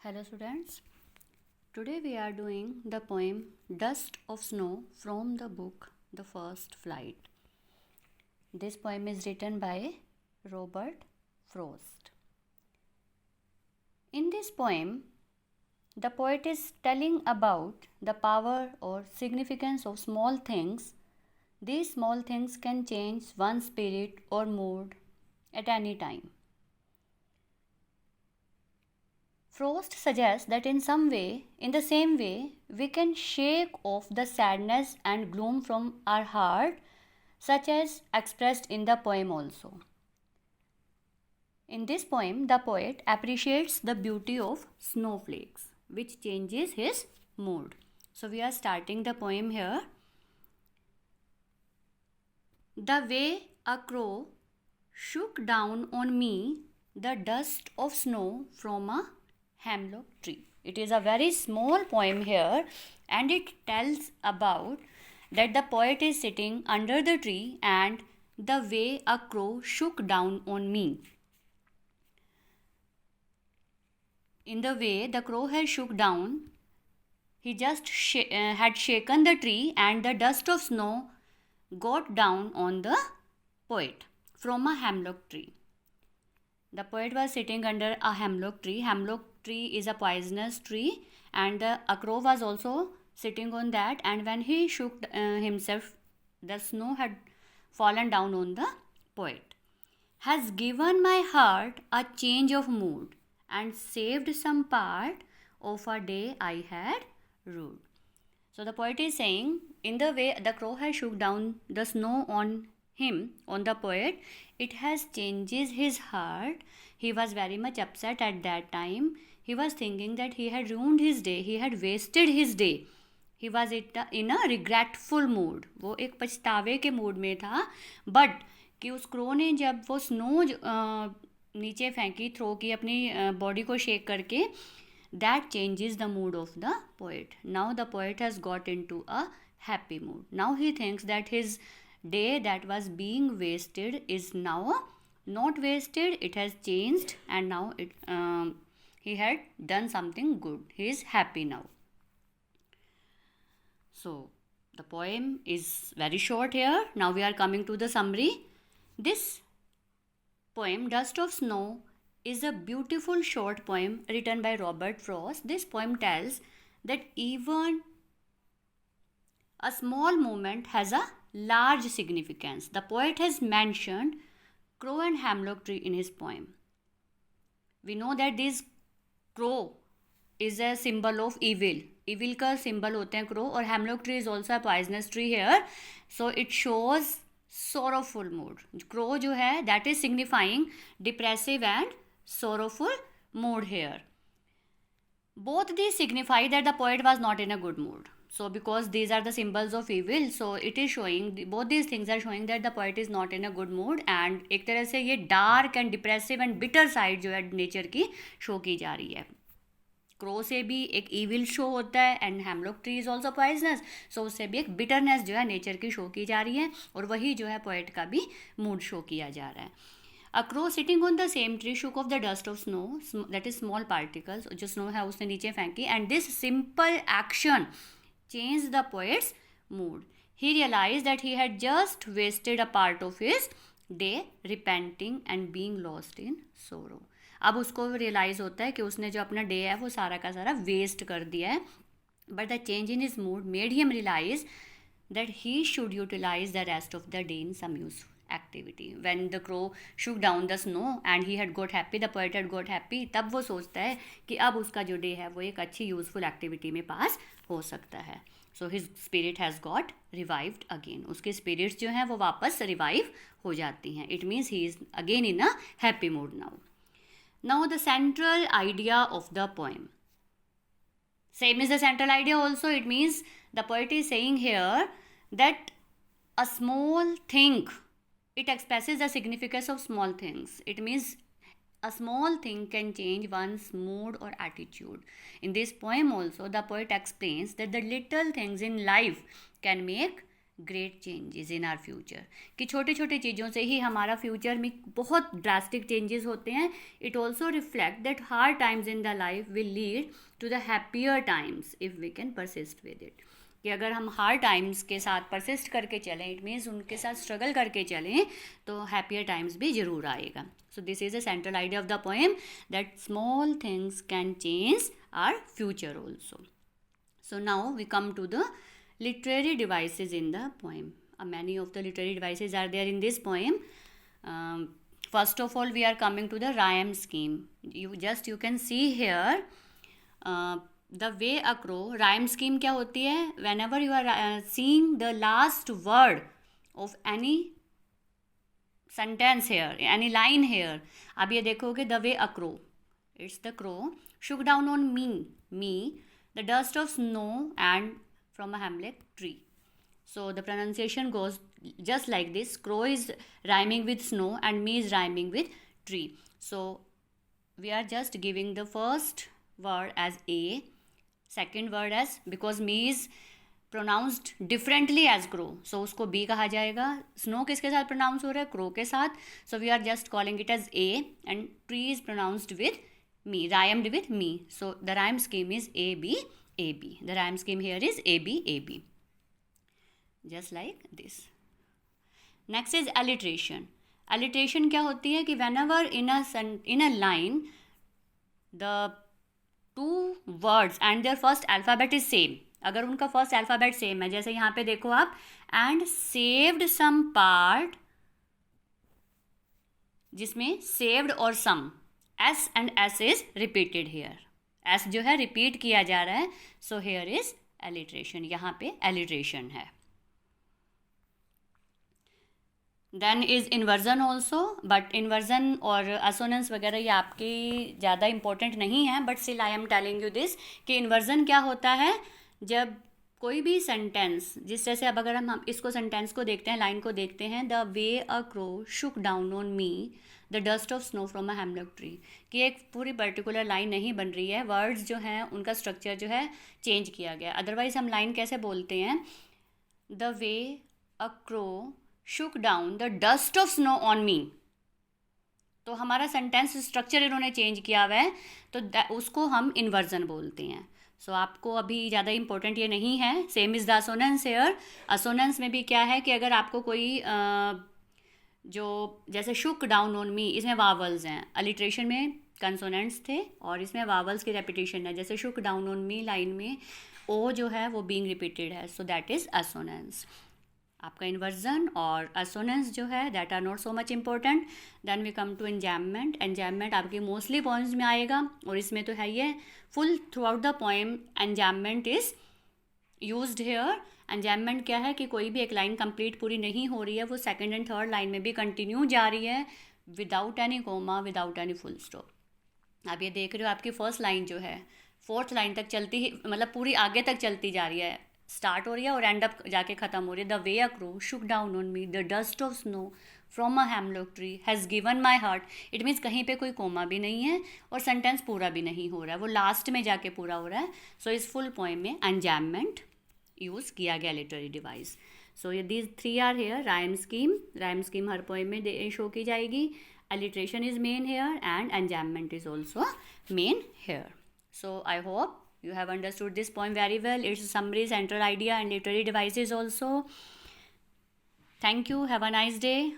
Hello students, today we are doing the poem Dust of Snow from the book The First Flight. This poem is written by Robert Frost. In this poem, the poet is telling about the power or significance of small things. These small things can change one's spirit or mood at any time. Frost suggests that in the same way, we can shake off the sadness and gloom from our heart, such as expressed in the poem also. In this poem, the poet appreciates the beauty of snowflakes, which changes his mood. So we are starting the poem here. The way a crow shook down on me the dust of snow from a hemlock tree. It is a very small poem here, and it tells about that the poet is sitting under the tree and the way a crow shook down on me. In the way the crow had shook down, he just had shaken the tree and the dust of snow got down on the poet from a hemlock tree. The poet was sitting under a hemlock tree. Hemlock tree is a poisonous tree, and a crow was also sitting on that, and when he shook himself, the snow had fallen down on the poet. Has given my heart a change of mood and saved some part of a day I had rued. So the poet is saying, in the way the crow has shook down the snow on him, on the poet, it has changes his heart. He was very much upset at that time. He was thinking that he had ruined his day, he had wasted his day. He was in a regretful mood. वो एक पछतावे के mood में था. But कि उस crow ने जब वो स्नो नीचे फेंकी, थ्रो की अपनी बॉडी को शेक करके, that changes the mood of the poet. Now the poet has got into a happy mood. Now he thinks that his day that was being wasted is now not wasted. It has changed, and now he had done something good. He is happy now. So the poem is very short here. Now we are coming to the summary. This poem, Dust of Snow, is a beautiful short poem written by Robert Frost. This poem tells that even a small moment has a large significance. The poet has mentioned crow and hemlock tree in his poem. We know that this crow is a symbol of evil. Evil का symbol होते हैं crow, और hemlock tree is also a poisonous tree here. So it shows sorrowful mood. Crow जो है, that is signifying depressive and sorrowful mood here. Both these signify that the poet was not in a good mood. So because these are the symbols of evil, so it is showing, both these things are showing that the poet is not in a good mood, and एक तरह से ये dark and depressive and bitter side जो है nature की show की जा रही है. क्रो से भी एक evil शो होता है, and hemlock tree is also poisonous, so उससे भी एक बिटरनेस जो है नेचर की शो की जा रही है, और वही जो है पोएट का भी मूड शो किया जा रहा है. A crow sitting on the same tree shook off the dust of snow, that is small particles, जो स्नो है उसने नीचे फेंकी, and this simple action changed the poet's mood. He realized that he had just wasted a part of his day, repenting and being lost in sorrow. अब उसको realise होता है कि उसने जो अपना डे है वो सारा का सारा वेस्ट कर दिया है. But the change in his mood made him realise that he should utilise the rest of the day in some useful activity. When the crow shook down the snow and he had got happy, the poet had got happy, तब वो सोचता है कि अब उसका जो day है वो एक अच्छी यूजफुल एक्टिविटी में पास हो सकता है. So his spirit has got revived again. उसके स्पिरिट्स जो हैं वो वापस रिवाइव हो जाती हैं. It means he is again in a happy mood now. Now the central idea of the poem. Same is the central idea also. It means the poet is saying here that a small thing, it expresses the significance of small things. It means a small thing can change one's mood or attitude. In this poem also, the poet explains that the little things in life can make great changes in are future, कि छोटे छोटे चीज़ों से ही हमारा future में बहुत drastic changes होते हैं. It also reflect that hard times in the life will lead to the happier times if we can persist with it. कि अगर हम हार्ड टाइम्स के साथ परसिस्ट करके चलें, इट मीन्स उनके साथ स्ट्रगल करके चलें, तो हैप्पियर टाइम्स भी ज़रूर आएगा. So this is a central idea of the poem, that small things can change our future also. So now we come to the literary devices in the poem. Many of the literary devices are there in this poem. First of all, we are coming to the rhyme scheme. You can see here the way a crow. Rhyme scheme क्या होती है? Whenever you are seeing the last word of any sentence here, any line here, अब ये देखोगे the way a crow. It's the crow shook down on me. The dust of snow and from a hemlock tree. So the pronunciation goes just like this. Crow is rhyming with snow and me is rhyming with tree. So we are just giving the first word as A, second word as, because me is pronounced differently as crow, so उसको B कहा जाएगा. Snow किसके साथ pronounce हो रहा है? Crow के साथ. So we are just calling it as A, and tree is pronounced with me, rhymed with me. So the rhyme scheme is A B A B. The rhyme scheme here is A B A B, just like this. Next is alliteration. Alliteration क्या होती है कि whenever in a line the two words and their first alphabet is same, अगर उनका first alphabet same है, जैसे यहाँ पे देखो आप, एंड सेव्ड सम पार्ट, जिसमें सेव्ड और सम, S and S is repeated here. S जो है रिपीट किया जा रहा है, so here is alliteration. यहाँ पे alliteration है. Then is inversion also, but inversion और assonance वगैरह ये आपकी ज़्यादा important नहीं है, but still I am telling you this कि inversion क्या होता है. जब कोई भी सेंटेंस, जिस तरह से अब अगर हम इसको सेंटेंस को देखते हैं, लाइन को देखते हैं, the way a crow Shuk down on me the dust of snow from a hemlock tree, कि एक पूरी पर्टिकुलर लाइन नहीं बन रही है, वर्ड्स जो हैं उनका स्ट्रक्चर जो है चेंज किया गया. अदरवाइज हम लाइन कैसे बोलते हैं? The way a crow Shuk down the dust of snow on me, तो हमारा सेंटेंस स्ट्रक्चर इन्होंने चेंज किया हुआ है, तो उसको हम इन्वर्जन बोलते हैं. सो आपको अभी ज़्यादा इंपॉर्टेंट ये नहीं है. Same is the assonance here. Assonance में भी क्या है कि अगर आपको कोई जो जैसे शुक डाउन ऑन मी, इसमें वावल्स हैं, अलिट्रेशन में कंसोनेंट्स थे और इसमें वावल्स की रेपिटेशन है. जैसे शुक डाउन ऑन मी लाइन में ओ जो है वो बीइंग रिपीटेड है, सो दैट इज़ असोनेंस. आपका इन्वर्जन और असोनेंस जो है that are not so much important. Then we come to enjambment. Enjambment आपकी मोस्टली पॉइंट्स में आएगा और इसमें तो है ये full throughout the poem enjambment is used here. Enjambment क्या है कि कोई भी एक लाइन कंप्लीट पूरी नहीं हो रही है, वो सेकंड एंड थर्ड लाइन में भी कंटिन्यू जा रही है without any comma, without any full stop. आप ये देख रहे हो आपकी फर्स्ट लाइन जो है फोर्थ लाइन तक चलती ही, मतलब पूरी आगे तक चलती जा रही है, स्टार्ट हो रही है और एंड अप जाके ख़त्म हो रही है. The way a crow Shuk down on me the dust of snow from a hemlock tree has given my heart. It means कहीं पे कोई कोमा भी नहीं है और सेंटेंस पूरा भी नहीं हो रहा है, वो लास्ट में जाके पूरा हो रहा है. सो इस फुल पोएम में एंजैममेंट यूज़ किया गया लिटरेरी डिवाइस. सो ये these three are here. Rhyme scheme हर पोएम में शो की जाएगी. alliteration is main here and enjambment is also main here. So I hope you have understood this poem very well. Its summary, central idea and literary devices also. Thank you. Have a nice day.